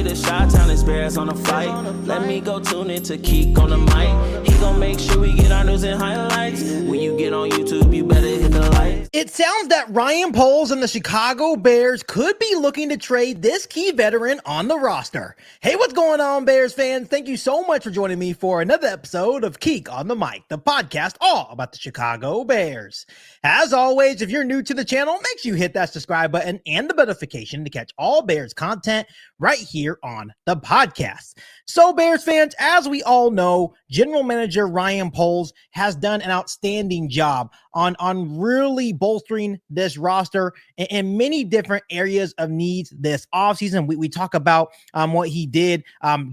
the Chi-Town experience on the flight. Let me go tune in to Keek on the mic. He gon' make sure we get our news and highlights. When you get on YouTube, you better hit the like. It sounds that Ryan Poles and the Chicago Bears could be looking to trade this key veteran on the roster. Hey, what's going on, Bears fans? Thank you so much for joining me for another episode of Keek on the Mic, the podcast all about the Chicago Bears. As always, if you're new to the channel, make sure you hit that subscribe button and the notification to catch all Bears content right here on the podcast. So, Bears fans, as we all know, General Manager Ryan Poles has done an outstanding job on really bolstering this roster in many different areas of needs this offseason. We talk about what he did,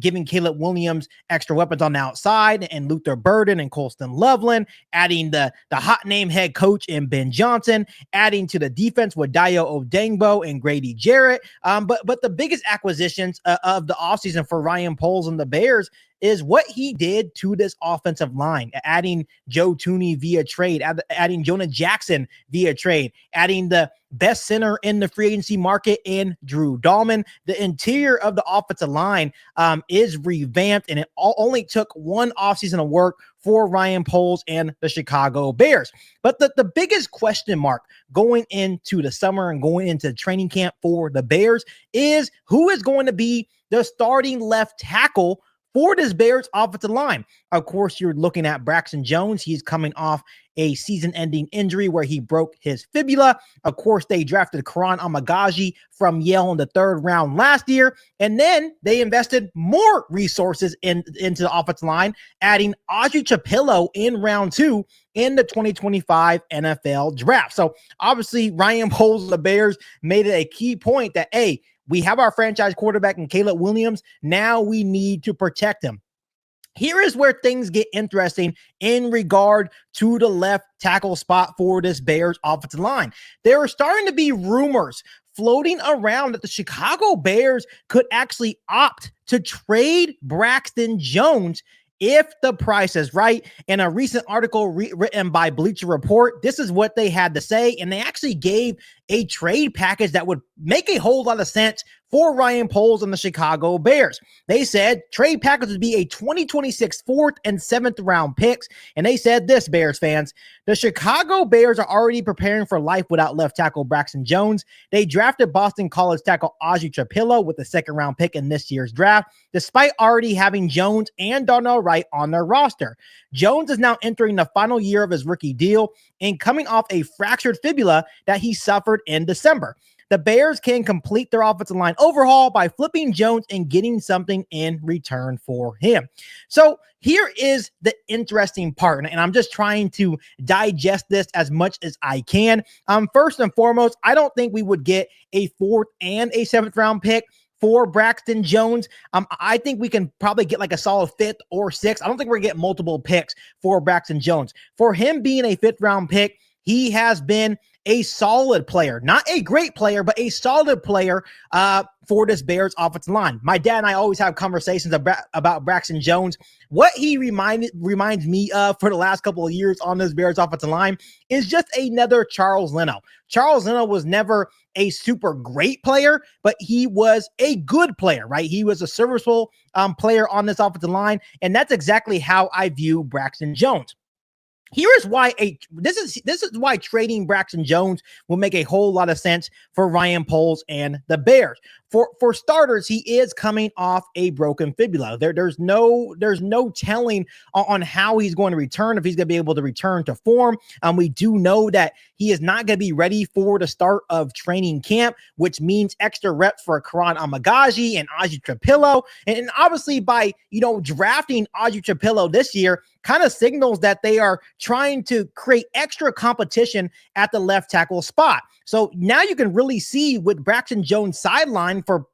giving Caleb Williams extra weapons on the outside and Luther Burden and Colston Loveland, adding the hot name head coach in Ben Johnson, adding to the defense with Dayo Odengbo and Grady Jarrett. But the biggest acquisitions of the offseason for Ryan Poles and the Bears is what he did to this offensive line, adding Joe Thuney via trade, adding Jonah Jackson via trade, adding the best center in the free agency market in Drew Dahlman. The interior of the offensive line is revamped, and it only took one offseason of work for Ryan Poles and the Chicago Bears. But the biggest question mark going into the summer and going into training camp for the Bears is who is going to be the starting left tackle for this Bears offensive line. Of course, you're looking at Braxton Jones. He's coming off a season-ending injury where he broke his fibula. Of course, they drafted Karan Amagaji from Yale in the third round last year, and then they invested more resources into the offensive line, adding Audrey Chapillo in round 2 in the 2025 NFL draft. So obviously, Ryan Poles and the Bears made it a key point that, hey, we have our franchise quarterback in Caleb Williams. Now we need to protect him. Here is where things get interesting in regard to the left tackle spot for this Bears offensive line. There are starting to be rumors floating around that the Chicago Bears could actually opt to trade Braxton Jones if the price is right. In a recent article written by Bleacher Report, this is what they had to say, and they actually gave a trade package that would make a whole lot of sense for Ryan Poles and the Chicago Bears. They said trade package would be a 2026 4th and 7th round picks, and they said this, Bears fans: the Chicago Bears are already preparing for life without left tackle Braxton Jones. They drafted Boston College tackle Audrey Chapillo with the 2nd round pick in this year's draft, despite already having Jones and Darnell Wright on their roster. Jones is now entering the final year of his rookie deal and coming off a fractured fibula that he suffered in December. The Bears can complete their offensive line overhaul by flipping Jones and getting something in return for him. So here is the interesting part, and I'm just trying to digest this as much as I can. First and foremost, I don't think we would get a 4th and a 7th round pick for Braxton Jones. I think we can probably get like a solid 5th or 6th. I don't think we're gonna get multiple picks for Braxton Jones. For him being a 5th round pick, he has been a solid player, not a great player, but a solid player for this Bears offensive line. My dad and I always have conversations about Braxton Jones. What he reminds me of for the last couple of years on this Bears offensive line is just another Charles Leno. Charles Leno was never a super great player, but he was a good player, right? He was a serviceable player on this offensive line, and that's exactly how I view Braxton Jones. Here is why this is why trading Braxton Jones will make a whole lot of sense for Ryan Poles and the Bears. For starters, he is coming off a broken fibula. There's no telling on how he's going to return, if he's going to be able to return to form. We do know that he is not going to be ready for the start of training camp, which means extra reps for Karan Amagaji and Audrey Chapillo. And obviously by drafting Audrey Chapillo this year kind of signals that they are trying to create extra competition at the left tackle spot. So now you can really see with Braxton Jones sideline for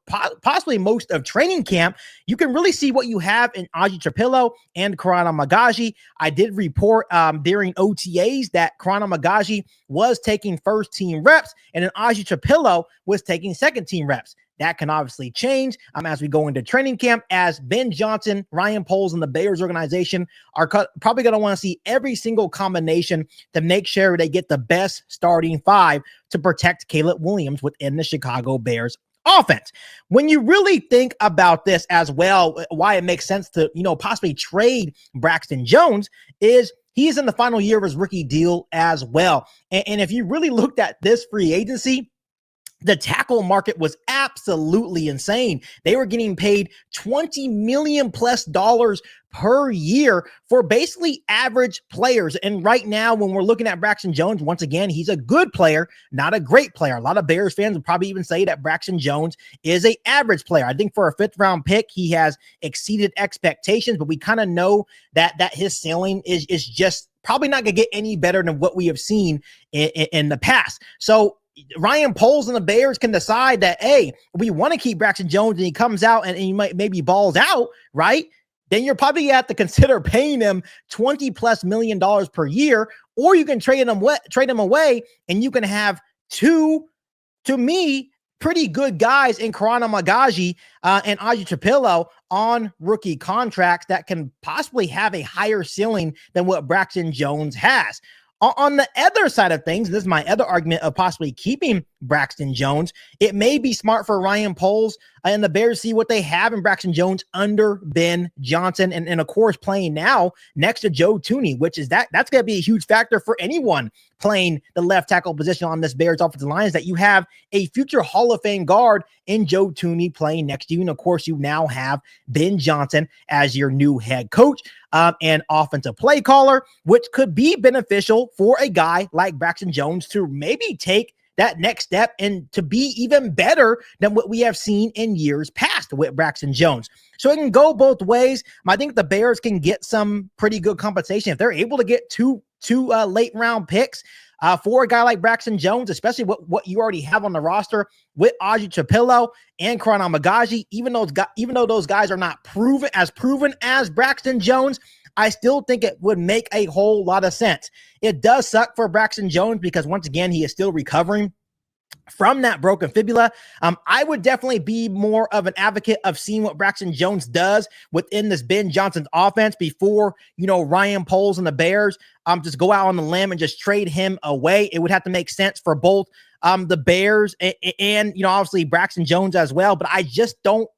possibly most of training camp, you can really see what you have in Audrey Chapillo and Karan Amagaji. I did report during OTAs that Karan Amagaji was taking first team reps and then Audrey Chapillo was taking second team reps. That can obviously change as we go into training camp, as Ben Johnson, Ryan Poles, and the Bears organization are probably going to want to see every single combination to make sure they get the best starting 5 to protect Caleb Williams within the Chicago Bears offense. When you really think about this as well, why it makes sense to, possibly trade Braxton Jones is he's in the final year of his rookie deal as well. And if you really looked at this free agency, the tackle market was absolutely insane. They were getting paid $20 million plus per year for basically average players. And right now, when we're looking at Braxton Jones, once again, he's a good player, not a great player. A lot of Bears fans would probably even say that Braxton Jones is an average player. I think for a 5th round pick, he has exceeded expectations, but we kind of know that his ceiling is just probably not going to get any better than what we have seen in the past. So Ryan Poles and the Bears can decide that, hey, we want to keep Braxton Jones and he comes out and he might maybe balls out, right? Then you're probably going to have to consider paying him $20+ million per year, or you can trade him away and you can have two, to me, pretty good guys in Karana Magaji and Aji Trapillo on rookie contracts that can possibly have a higher ceiling than what Braxton Jones has. On the other side of things, this is my other argument of possibly keeping Braxton Jones. It may be smart for Ryan Poles and the Bears see what they have in Braxton Jones under Ben Johnson. And of course, playing now next to Joe Thuney, which is that's going to be a huge factor for anyone playing the left tackle position on this Bears offensive line, is that you have a future Hall of Fame guard in Joe Thuney playing next to you. And of course, you now have Ben Johnson as your new head coach and offensive play caller, which could be beneficial for a guy like Braxton Jones to maybe take that next step and to be even better than what we have seen in years past with Braxton Jones. So it can go both ways. I think the Bears can get some pretty good compensation if they're able to get two late round picks for a guy like Braxton Jones, especially what you already have on the roster with Aji Trapillo and Karana Magaji. Even though those guys are not proven as Braxton Jones, I still think it would make a whole lot of sense. It does suck for Braxton Jones because once again, he is still recovering from that broken fibula. I would definitely be more of an advocate of seeing what Braxton Jones does within this Ben Johnson's offense before, Ryan Poles and the Bears just go out on the limb and just trade him away. It would have to make sense for both the Bears and obviously Braxton Jones as well. But I just don't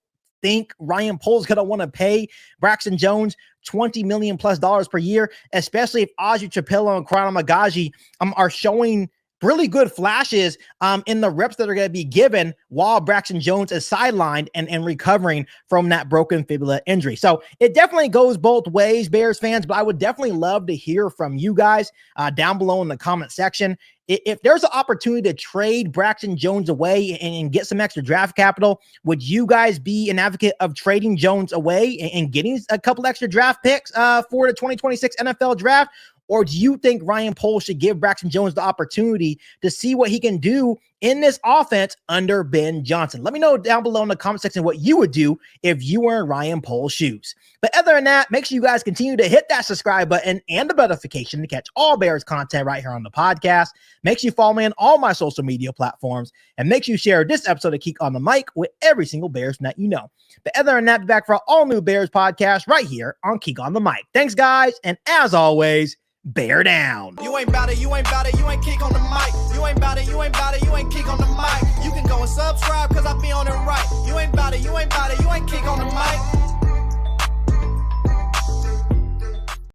think Ryan Poles going to want to pay Braxton Jones $20 million plus per year, especially if Aji Trapillo and Karana Magaji are showing really good flashes in the reps that are going to be given while Braxton Jones is sidelined and recovering from that broken fibula injury. So it definitely goes both ways, Bears fans, but I would definitely love to hear from you guys down below in the comment section. If there's an opportunity to trade Braxton Jones away and get some extra draft capital, would you guys be an advocate of trading Jones away and getting a couple extra draft picks for the 2026 NFL draft? Or do you think Ryan Poles should give Braxton Jones the opportunity to see what he can do in this offense under Ben Johnson? Let me know down below in the comment section what you would do if you were in Ryan Poles' shoes. But other than that, make sure you guys continue to hit that subscribe button and the notification to catch all Bears content right here on the podcast. Make sure you follow me on all my social media platforms, and make sure you share this episode of Keek on the Mic with every single Bears fan that you know. But other than that, be back for our all new Bears podcast right here on Keek on the Mic. Thanks, guys, and as always, bear down. You ain't bout it, you ain't bout it, you ain't Keek on the mic. You ain't bout it, you ain't bout it, you ain't Keek on the mic. You can go and subscribe cause I be on it right. You ain't bout it, you ain't bout it, you ain't Keek on the mic.